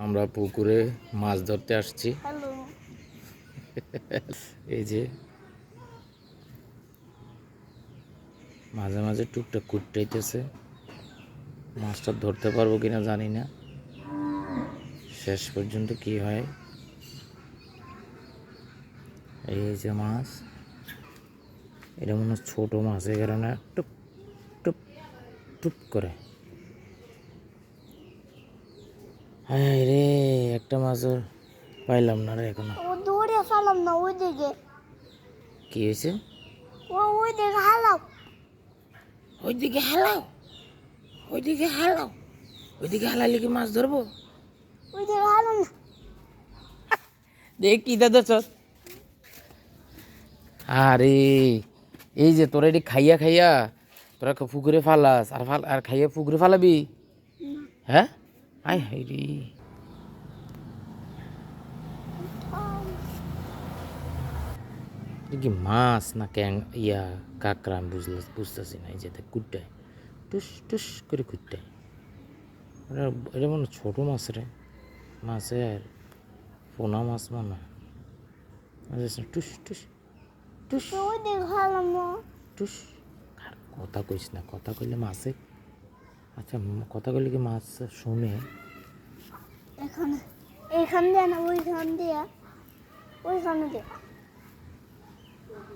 আমরা পুকুরে মাছ ধরতে আসছি। হ্যালো। এই যে মাঝে মাঝে টুকটাক কুটটাইতেছে, মাছটা ধরতে পারবো কিনা জানি না, শেষ পর্যন্ত কি হয়। এই যে মাছ, এটা মনে হয় ছোট মাছ, এই কারণে টুপ টুপ টুপ করে। হ্যাঁ রে, একটা মাছও পাইলাম না রে এখনো। ও দৌড়ে ফেলাম না ওইদিকে। কি হয়েছে? ওইদিকে হালাও। ওইদিকে হালাও, ওইদিকে হালাও, ওইদিকে হালাইলে কি মাছ ধরবো? ওইদিকে হালাম না। দেখ কি দাদা চল। আরে এই যে তোরা এটি খাইয়া খাইয়া তোরা পুকুরে ফালাস, আর খাইয়া পুকুরে ফালাবি? হ্যাঁ, আয় হাই রে, এটা কি মাছ না ক্যাং কাঁকড়া আমি বুঝতেছি না। এই যে কুটটায় টুস টুস করে কুটটায়, এটা মনে হয় ছোটো মাছ রে, মাছের পোনা মাছ মনে হয়। টুস টুস টুস ওইদিকে হালাম না। টুস। আর কথা কইস না, কথা কইলে মাছে, আচ্ছা কথা কইলে কি মাছ শুনে? এখানে, এখান দিয়ে না ওইখান দিয়ে, ওইখানে দিয়ে।